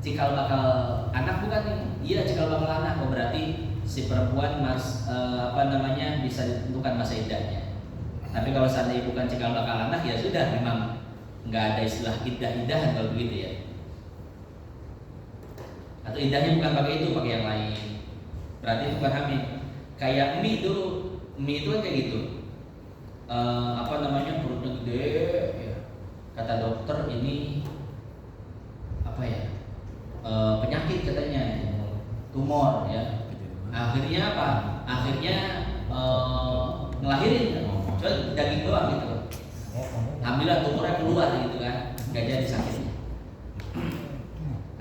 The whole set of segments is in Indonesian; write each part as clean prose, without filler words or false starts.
cikal bakal anak bukan nih? Iya, cikal bakal anak. Oh, berarti si perempuan bisa ditentukan masa iddahnya. Tapi kalau seandainya bukan cikal bakal anak, ya sudah, memang nggak ada istilah iddah-iddahan kalau begitu ya. Atau iddahnya bukan pakai itu, pakai yang lain. Berarti bukan hamil. Kayak mie itu kan kayak gitu. Perutnya gede ya. Kata dokter ini penyakit katanya, tumor ya. Akhirnya apa? Akhirnya ngelahirin, cuma daging doang gitu. Alhamdulillah tumornya keluar gitu kan, nggak jadi sakitnya.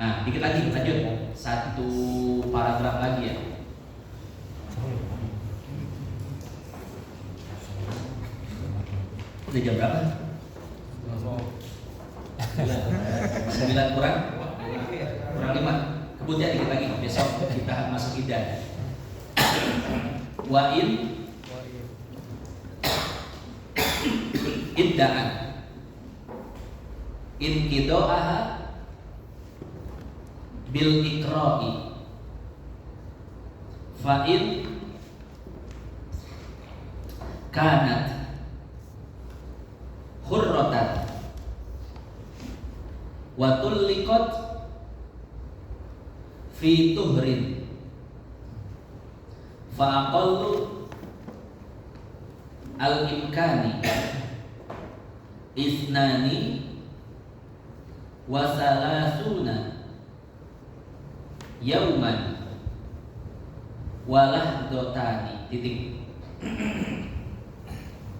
Nah, dikit lagi lanjut, satu paragraf lagi ya. Udah jam berapa? 9 kurang 5. Kebutnya dikit lagi, besok kita masuk iddah. Wa in idda'an in kido'aha bil ikra'i fa in kanat hurratan wa tulliqat fi tuhrin fa aqallu al-imkani isnani wa salasuna yauman walahdotani titik.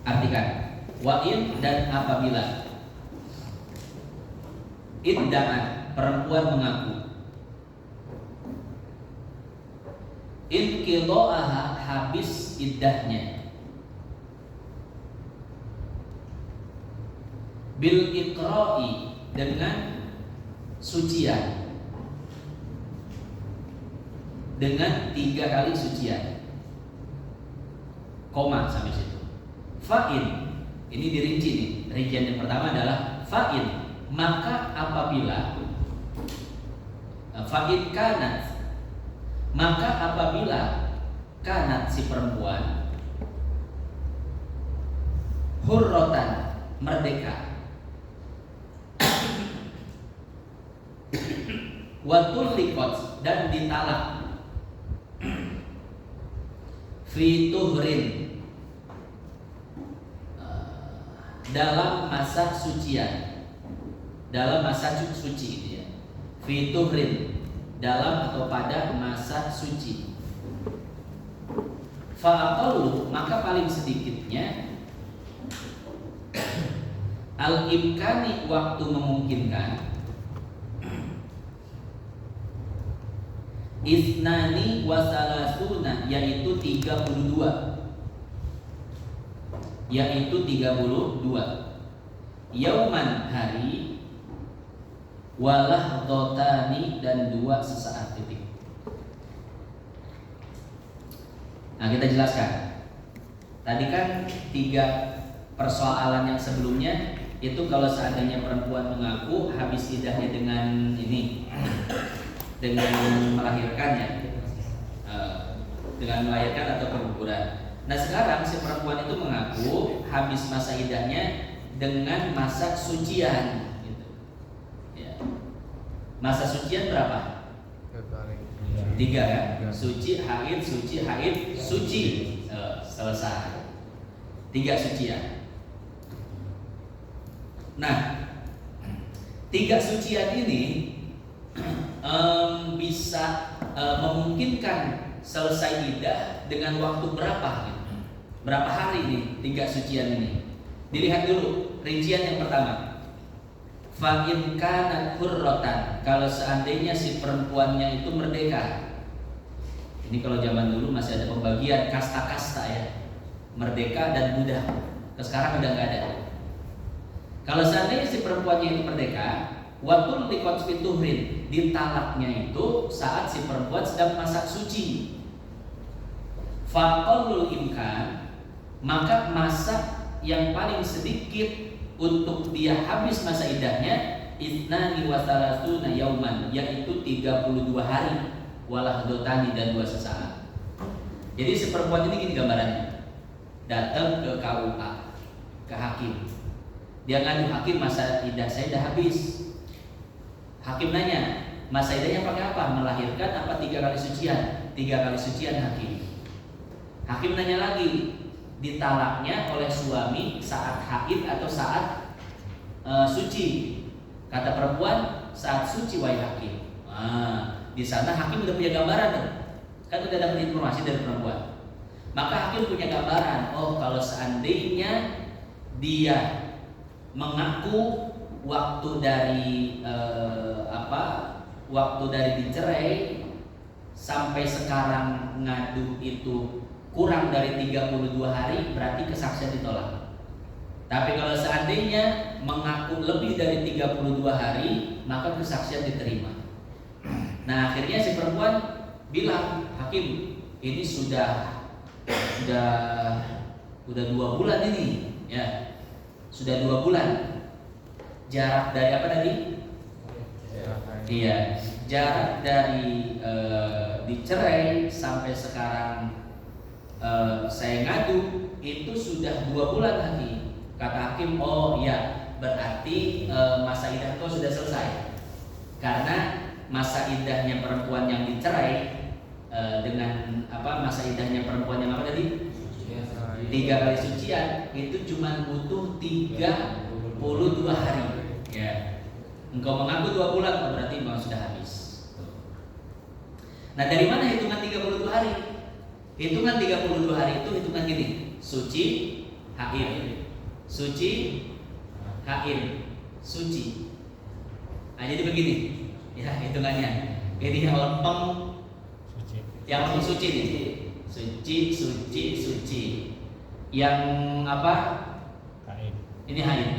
Artikan wa in, dan apabila idda'an, perempuan mengaku, in qido'aha, habis iddahnya, bil ikra'i, dengan sucian, dengan 3 kali sucian, koma sampai situ. Fa'in, ini dirinci nih. Rincian yang pertama adalah fa'in, maka apabila, fa'in kanat, maka apabila kanat si perempuan hurrotan, merdeka, watul likot, dan ditalak, fi tuhrin, dalam masa sucian, dalam masa suci itu ya, fi tuhrin, dalam atau pada masa suci. Fa'aqallu, maka paling sedikitnya, al-imkani, waktu memungkinkan, isnani wasalasuna, yaitu 32, yauman, hari, walahdotani, dan 2 sesaat, titik. Nah, kita jelaskan. Tadi kan 3 persoalan yang sebelumnya itu kalau seandainya perempuan mengaku habis iddahnya dengan ini, dengan melahirkannya, dengan melahirkan atau keguguran. Nah, sekarang si perempuan itu mengaku habis masa iddahnya dengan masa sucian, gitu. Ya. Masa sucian berapa? 3 kan? Suci, haid, suci. Selesai. 3 sucian. Nah, 3 sucian ini bisa memungkinkan selesai iddah dengan waktu berapa? Gitu. Berapa hari nih 3 sucian ini? Dilihat dulu rincian yang pertama. Fa in kanat hurratan, kalau seandainya si perempuannya itu merdeka. Ini kalau zaman dulu masih ada pembagian kasta-kasta ya, merdeka dan budak. Sekarang udah nggak ada. Kalau seandainya si perempuannya itu merdeka, watul likot fituhrin, ditalaknya itu saat si perempuan sedang masa suci. Faqallul imkan, maka masa yang paling sedikit untuk dia habis masa iddahnya itnani wa salasuna yauman, yaitu 32 hari, walahdotani, dan 2 sesaat. Jadi si perempuan ini gini gambarannya, datang ke KUA, ke hakim. Dia ngadu, hakim masa idah saya udah habis. Hakim nanya, masa idahnya pakai apa? Melahirkan apa 3 kali sucian? 3 kali sucian hakim. Hakim nanya lagi, ditalaknya oleh suami saat haid atau saat suci? Kata perempuan, saat suci wahai hakim. Di sana hakim udah punya gambaran, kan udah dapat informasi dari perempuan. Maka hakim punya gambaran, oh kalau seandainya dia mengaku waktu dari waktu dari dicerai sampai sekarang ngadu itu kurang dari 32 hari, berarti kesaksian ditolak. Tapi kalau seandainya mengaku lebih dari 32 hari, maka kesaksian diterima. Nah, akhirnya si perempuan bilang, hakim, ini sudah 2 bulan ini, ya, sudah 2 bulan. Jarak dari apa tadi? Iya, jarak dari dicerai sampai sekarang saya ngadu itu sudah 2 bulan lagi. Kata hakim, oh iya, berarti masa idah kau sudah selesai. Karena masa idahnya perempuan yang dicerai dengan masa idahnya perempuan yang apa tadi? 3 kali sucian itu cuma butuh 32 hari. Ya. Engkau mengaku 2 bulan, berarti memang sudah habis. Nah, dari mana hitungan 32 hari? Hitungan 32 hari itu hitungan gini, suci, haid. Suci, haid, suci. Nah, jadi begini, ya hitungannya. Ini yang lempeng, yang lempeng suci nih, suci. Yang apa? Haid. Ini haid.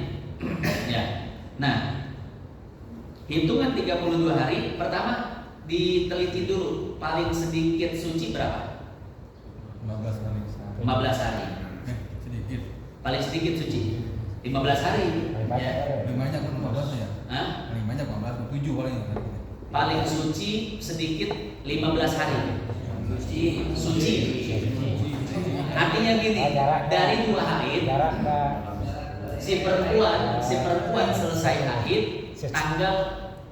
Ya. Nah, hitungan 32 hari pertama diteliti dulu, paling sedikit suci berapa? 15 hari. Sedikit. Paling sedikit suci 15 hari. Ya. Paling banyak 15 ya? Paling banyak 15, 7 paling. Paling suci sedikit 15 hari. Suci. Artinya gini, dari 2 haid si perempuan selesai haid tanggal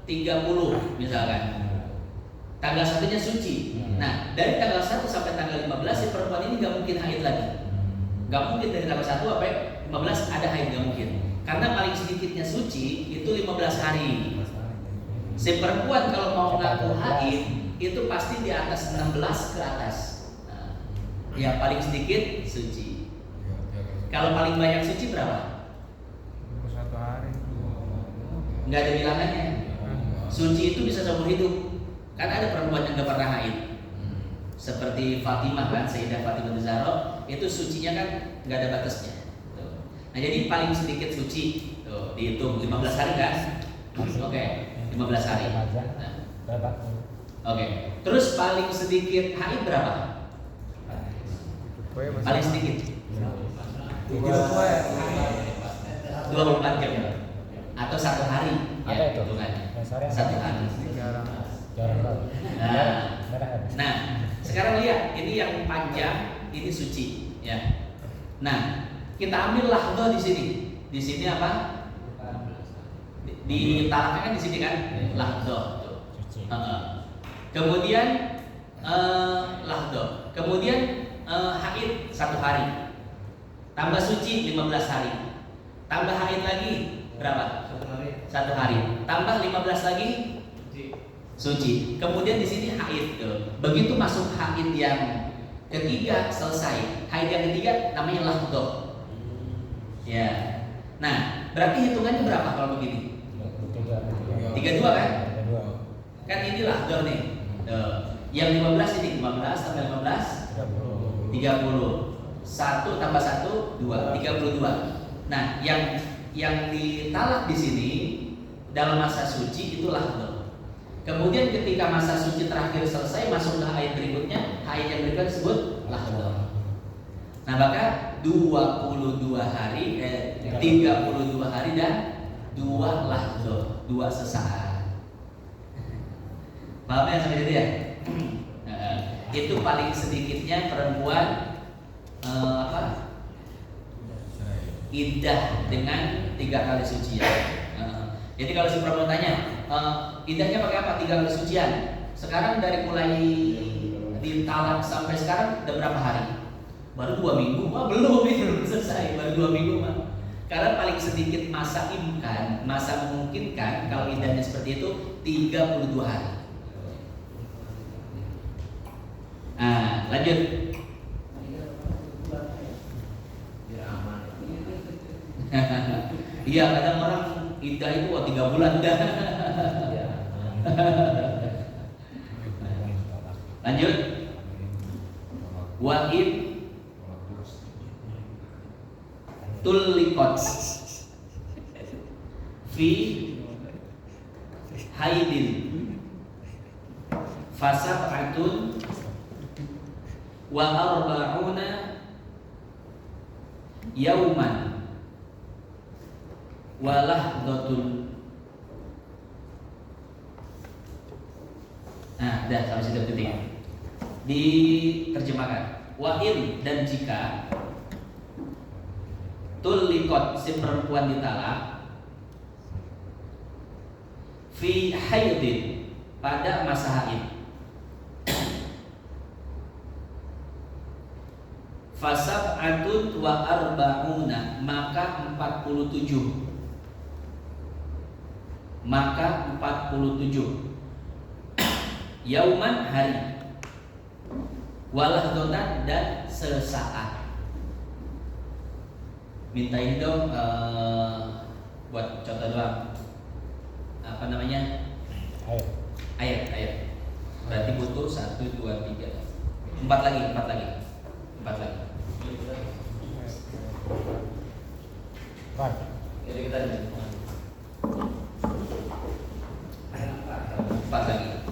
30 misalkan. Tanggal 1-nya suci. Nah, dari tanggal 1 sampai tanggal 15 si perempuan ini gak mungkin haid lagi. Gak mungkin dari tanggal 1 sampai 15 ada haid, gak mungkin. Karena paling sedikitnya suci itu 15 hari. Si perempuan kalau mau ngaku haid itu pasti di atas 16 ke atas. Nah, yang paling sedikit suci. Kalau paling banyak suci berapa? 1 hari. Nggak ada bilangannya. Suci itu bisa seumur hidup. Kan ada perempuan yang gak pernah haid. Seperti Fatimah kan, Sayyidah Fatimah Zahra, itu sucinya kan nggak ada batasnya. Tuh. Nah, jadi paling sedikit suci tuh dihitung 15 hari kan? Oke, 15 hari. Nah. Oke. Terus paling sedikit haid berapa? Paling sedikit 24 jam atau 1 hari ya hitungannya. 1 hari. Nah, sekarang lihat, ini yang panjang, ini suci, ya. Nah, kita ambil lahdo di sini. Di sini apa? Di talaknya kan di sini kan, lahdo. Kemudian lahdo. Kemudian haid 1 hari. Tambah suci 15 hari. Tambah haid lagi berapa? 1 hari. Tambah 15 lagi suci. Kemudian di sini haid. Begitu masuk haid yang ketiga selesai. Haid yang ketiga namanya lahdo. Ya. Nah, berarti hitungannya berapa kalau begini? 32 kan? Kan ini lahdo nih. Yang 15 ini 15 tambah 15 30. 1 tambah 1 2 32. Nah, yang ditalak di sini dalam masa suci itu lahdo. Kemudian ketika masa suci terakhir selesai, masuk ke haid berikutnya, haid yang berikutnya disebut lahdo. Nah, maka 32 hari 32 hari dan 2 lahdo. 2 sesaat. Paham ya sampai situ ya? Itu paling sedikitnya perempuan iddah dengan 3 kali sucian. Jadi kalau si perempuan tanya, iddahnya pakai apa? 3 kali sucian. Sekarang dari mulai ditalak sampai sekarang udah berapa hari? Baru 2 minggu? Wah belum selesai, baru 2 minggu mah. Karena paling sedikit masa imkan, masa memungkinkan kalau iddahnya seperti itu 32 hari. Nah, lanjut. Iya, kadang orang iddah itu 3 bulan dah. Lanjut. Wa'id tulliqat fi haidin fasab'atun wa arba'una yauman walahdatul. Nah, dah sampai situ ketik. Diterjemahkan. Wa'il dan jika tulliqat si perempuan ditalak fi haidin pada masa haid, fasab'atun wa arba'una maka 47 yauman hari, walahdotan dan sesaat. Mintain dong buat contoh doang. Apa namanya? Ayat. Berarti butuh 1, 2, 3 4 lagi. Jadi kita 4 lagi.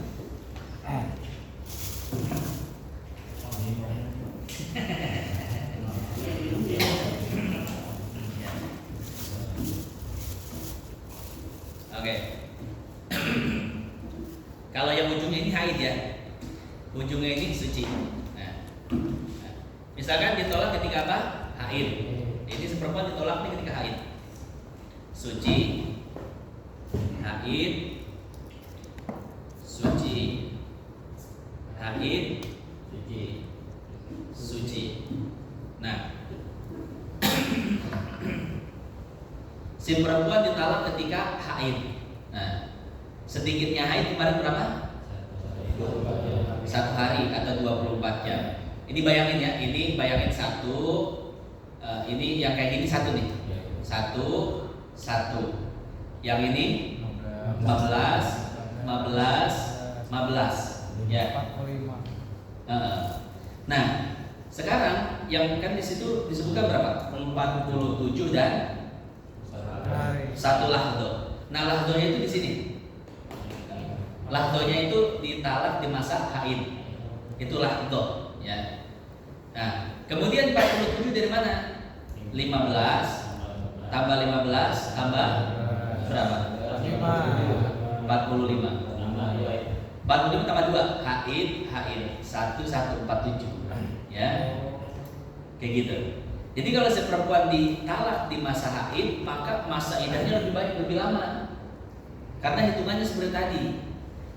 Oke. Kalau yang ujungnya ini haid ya, ujungnya ini suci. Nah, misalkan ditolak ketika apa? Haid. Ini perempuan ditolak nih ketika haid. Suci, haid, suci, haid, suci. Nah, si perempuan ditalak ketika haid. Nah, sedikitnya haid kemarin berapa? 1 hari atau 24 jam. Ini bayangin ya, ini bayangin ini yang kayak gini 1 nih. 1. Yang ini 15 ya. Nah, sekarang yang kan di situ disebutkan berapa? 47 dan 1 lahdo. Nah, lahdonya itu di sini. Lahdonya itu ditalak di masa haid. Itu lahdo, ya. Nah, kemudian 47 dari mana? 15 tambah 15 tambah berapa? 45. 45 tambah 2 haid 1147. Ya. Kayak gitu. Jadi kalau si perempuan ditalak di masa haid, maka masa iddahnya lebih lama. Karena hitungannya seperti tadi.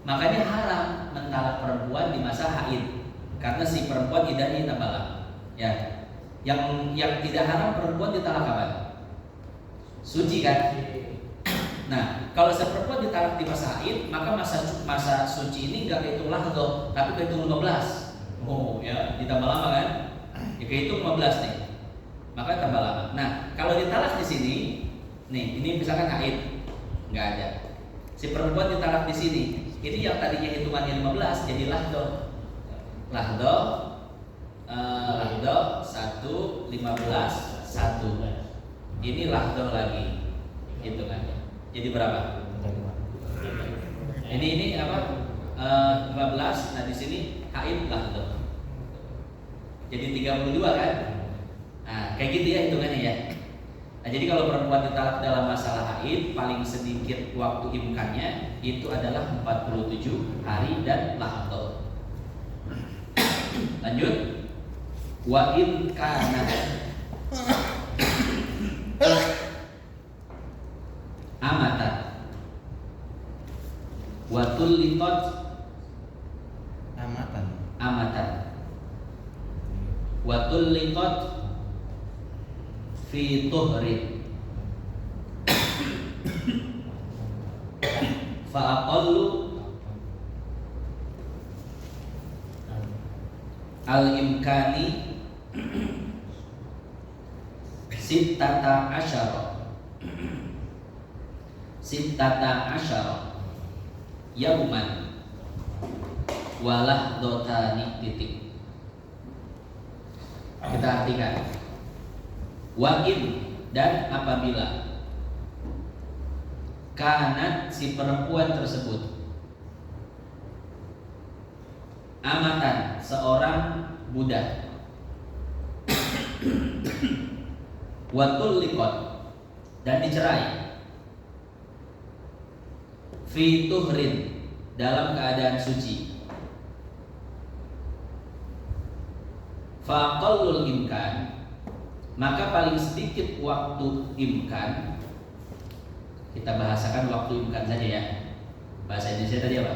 Makanya haram mentalak perempuan di masa haid. Karena si perempuan iddahnya tambah lama. Ya. Yang tidak haram perempuan ditalak kapan? Suci kan? Nah, kalau si perempuan ditalak di masa haid, maka masa suci ini enggak kehitung lahdo, tapi kehitung 15. Oh, ya, ditambah lama kan? Ya, kehitung 15 nih. Maka tambah lama. Nah, kalau ditalak di sini, nih, ini misalkan haid, nggak ada. Si perempuan ditalak di sini, ini yang tadinya hitungannya 15 jadi lahdo. Lahdo 1, 15, 1. Ini lahdo lagi hitungannya. Jadi berapa? Ini apa? 15. Nah, di sini haid lahdo. Jadi 32 kan? Nah, kayak gitu ya hitungannya ya. Nah, jadi kalau perempuan ditalak dalam masalah haid, paling sedikit waktu imkannya itu adalah 47 hari dan lahadh. Lanjut. Wa in kana amatan wa tulliqat amatan wa tulliqat fi tuhrin fa aqallu al imkani sittata asyara yauman walah dotani titik. Kita artikan wa in, dan apabila kanat si perempuan tersebut amatan seorang budak watul likot dan dicerai fi tuhrin dalam keadaan suci faqallul imkan, maka paling sedikit waktu imkan, kita bahasakan waktu imkan saja ya, bahasa Indonesia tadi apa?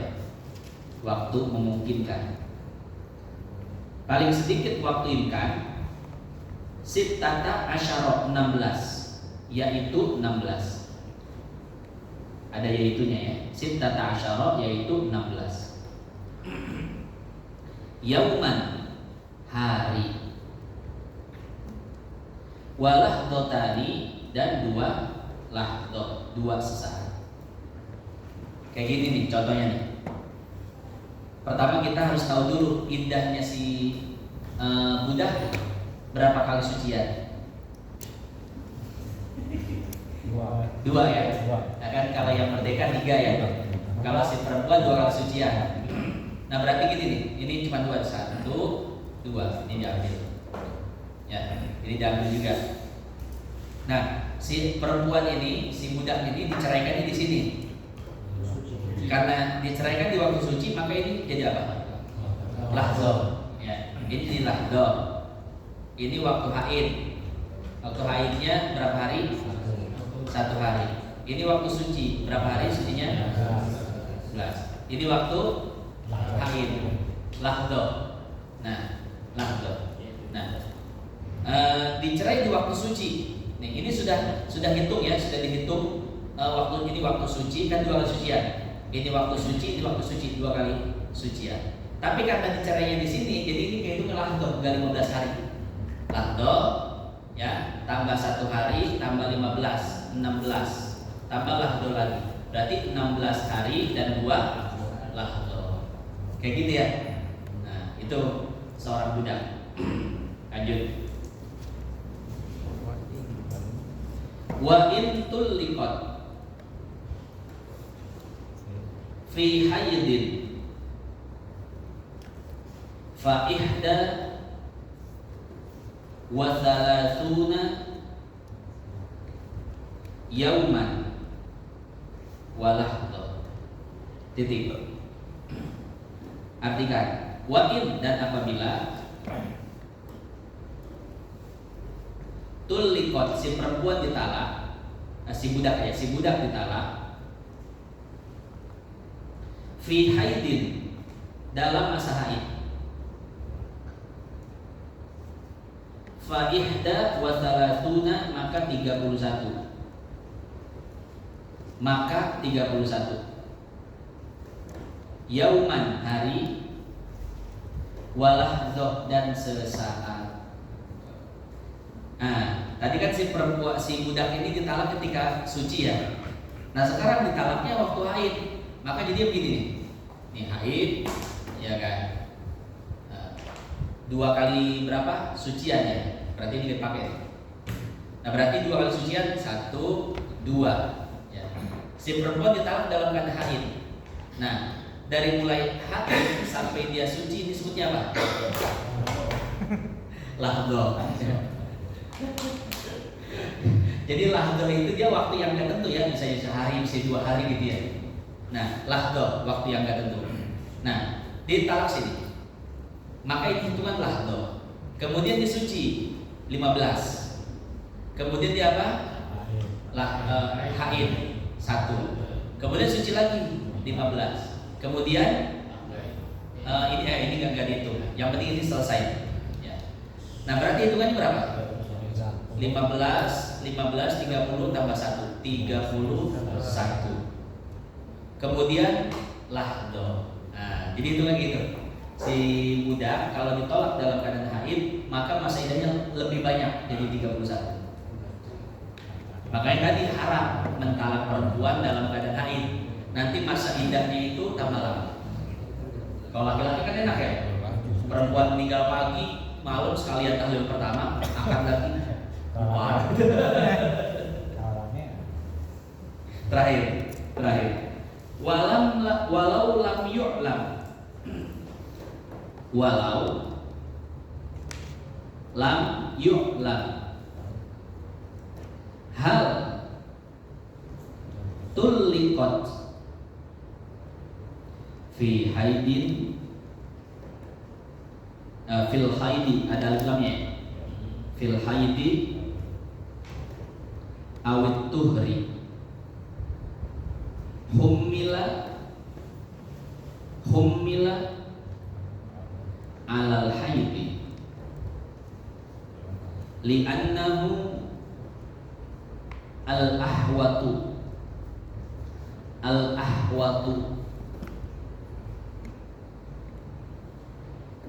Waktu memungkinkan. Paling sedikit waktu imkan sittata asyara 16, yaitu 16. Ada yaitunya ya. Sittata asyara yaitu 16. Yauman, hari. Walah dotani, dan 2 lahdoh, 2 sesaat. Kayak gini nih contohnya nih. Pertama kita harus tahu dulu iddahnya si budak berapa kali sucian? 2 ya. Nah, kan kalau yang merdeka 3 ya. Kalau si perempuan 2 kali sucian. Nah berarti gini nih, ini cuma 2, 1, 2, ini diambil. Ya, ini diambil juga. Nah, si perempuan ini, si budak ini diceraikan di sini. Karena diceraikan di waktu suci, maka ini jadi apa? Lahdoh. Ya, ini lahdoh. Ini waktu haid. Waktu haidnya berapa hari? 1 hari. Ini waktu suci, berapa hari sucinya? 11. Ini waktu haid, lahdoh. Nah, lahdoh. Nah, dicerai di waktu suci. Nih, ini sudah hitung ya, sudah dihitung waktu ini waktu suci kan 2 kali sucian. Ini waktu suci, ini waktu suci, 2 kali sucian. Tapi karena dicerainya di sini, jadi ini kehitung lahdoh, enggak 15 hari. Lahdoh ya, tambah 1 hari, tambah 15, 16. Tambah lahdoh lagi. Berarti 16 hari dan 2 lahdoh. Kayak gitu ya. Nah, itu seorang budak. Lanjut. Wa in tulliqat fi haydin fa ihda wa thalathuna yauman walahdoh. Titik. Artikan wa in, dan apabila tulliqat si perempuan ditalak, si budak ditalak fi haidin dalam masa haid fa ihda wa thalathuna, maka 31 yauman, hari, walahdoh, dan sesaat. Nah, tadi kan si perempuan, si budak ini ditalak ketika suci ya. Nah, sekarang ditalaknya waktu haid. Maka jadi begini nih. Nih haid, ya kan. 2 kali berapa? Sucian ya. Berarti ini dipakai. Nah, berarti 2 kali sucian, 1, 2 ya. Si perempuan ditalak dalam keadaan haid. Nah, dari mulai haid sampai dia suci disebutnya apa? Lahdoh. Jadi lahdo itu dia waktu yang nggak tentu ya, misalnya sehari, bisa 2 hari gitu ya. Nah, lahdo waktu yang nggak tentu. Nah, di talak sini, maka itu hitungan lahdo. Kemudian disuci 15. Kemudian dia apa? Haid 1. Kemudian suci lagi 15. Kemudian ini nggak dihitung. Yang penting ini selesai. Ya. Nah, berarti hitungannya berapa? 15, 30 tambah 1, 31. Kemudian lahdo. Nah, jadi hitungan gitu. Si budak kalau ditolak dalam keadaan haid, maka masa iddahnya lebih banyak, jadi 31. Makanya tadi haram mentalak perempuan dalam keadaan haid. Nanti masa iddahnya itu tambah lama. Kalau laki-laki kan enak ya. Perempuan meninggal pagi, malam sekalian tahlil pertama, akad lagi. Wah. Terakhir. Walau lam yu'lam. Walau lam yu'lam. Hal tulliqat fi haidin fil haidi, ada lamnya. Fil haidi awit tuhri hummila alal haidi li'annahu al-ahwatu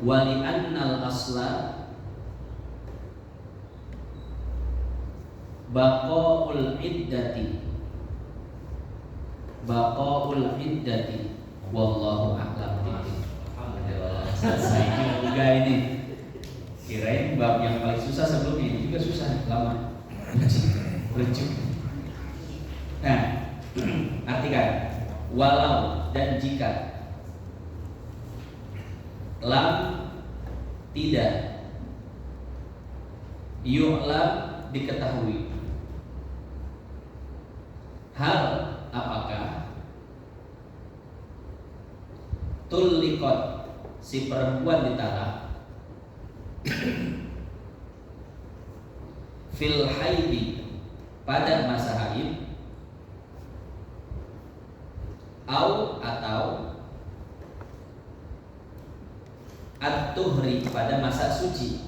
wa li'annal asla baqaul iddati wallahu a'lam. Selesai juga ini. Kirain bab yang paling susah sebelum ini juga susah, lama. Lucu. Nah, artikan walau dan jika lam tidak yu'lam diketahui, hal apakah tulliqat si perempuan ditalak fil haidi pada masa haid atau at-tuhri pada masa suci.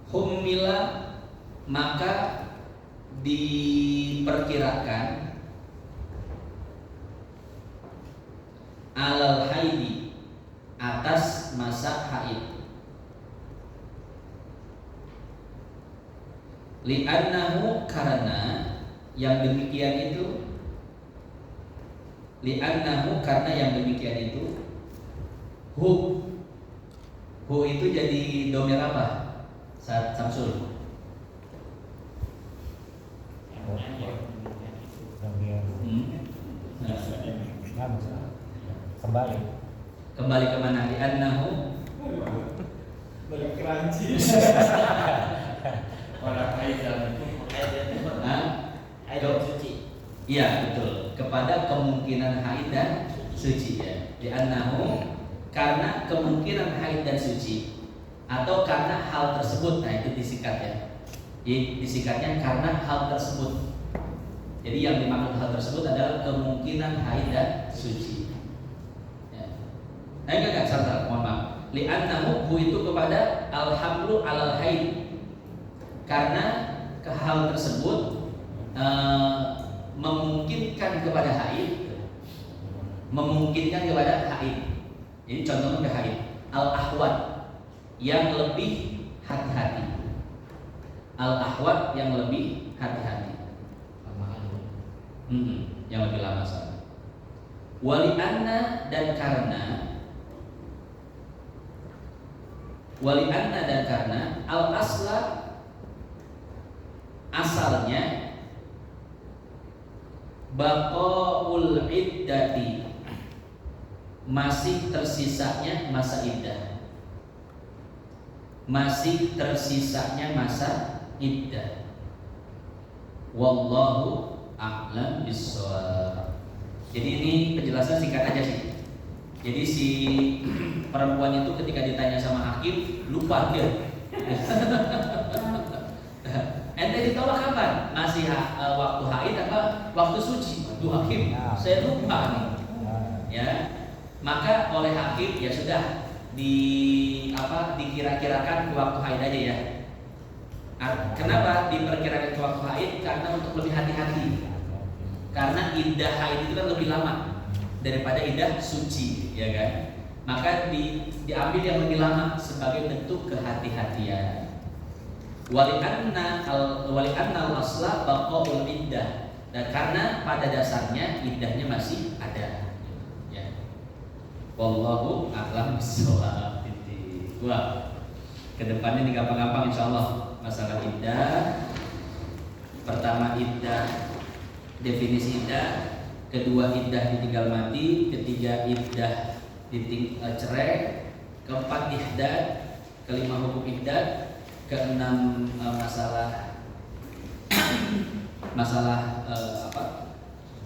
Hummila maka diperkirakan alal haidi atas masa haid, li'annahu karena yang demikian itu, karena yang demikian itu, hu itu jadi domir apa saat Samsul? Kembali kemana? Li'annahu balik keranci. Orang haid dan suci. Iya betul. Kepada kemungkinan haid dan suci ya. Li'annahu karena kemungkinan haid dan suci, atau karena hal tersebut. Nah itu disingkat ya. Disingkatnya karena hal tersebut. Jadi yang dimaksud hal tersebut adalah kemungkinan haid dan suci. Ya. Nah enggak salah, mohon maaf. Li'annahu itu kepada alhamlu alal haid, karena ke hal tersebut memungkinkan kepada haid, Jadi contohnya ke haid, al-ahwat yang lebih hati-hati, yang lebih lama soalnya. Wali'anna dan karena al-asla asalnya baqaul iddati masih tersisanya masa iddah. masih tersisanya masa iddah. Wallahu a'lam bishawab. Jadi ini penjelasan singkat aja sih. Jadi si perempuan itu ketika ditanya sama hakim lupa dia. Ente ditolak kapan? Masih waktu haid apa waktu suci? Aduh hakim, saya lupa nih. Ya, maka oleh hakim ya sudah dikira-kirakan ke waktu haid aja ya. Kenapa diperkirakan ke waktu haid? Karena untuk lebih hati-hati. Karena iddah haid itu kan lebih lama daripada iddah suci, ya kan? Maka diambil yang lebih lama sebagai bentuk kehati-hatian. Wali'anna al-asla baqa'ul iddah. Dan karena pada dasarnya iddahnya masih ada. Ya. Wallahu a'lam bishawab. Wah, kedepannya ini gampang-gampang insyaallah masalah iddah. Pertama iddah, definisi iddah. Kedua iddah ditinggal mati. Ketiga iddah cerai. Keempat ihdad. Kelima hukum ihdad. Keenam masalah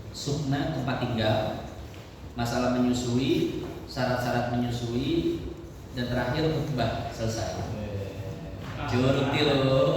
sukna tempat tinggal, masalah menyusui, syarat-syarat menyusui, dan terakhir khutbah selesai. Jurut tilu.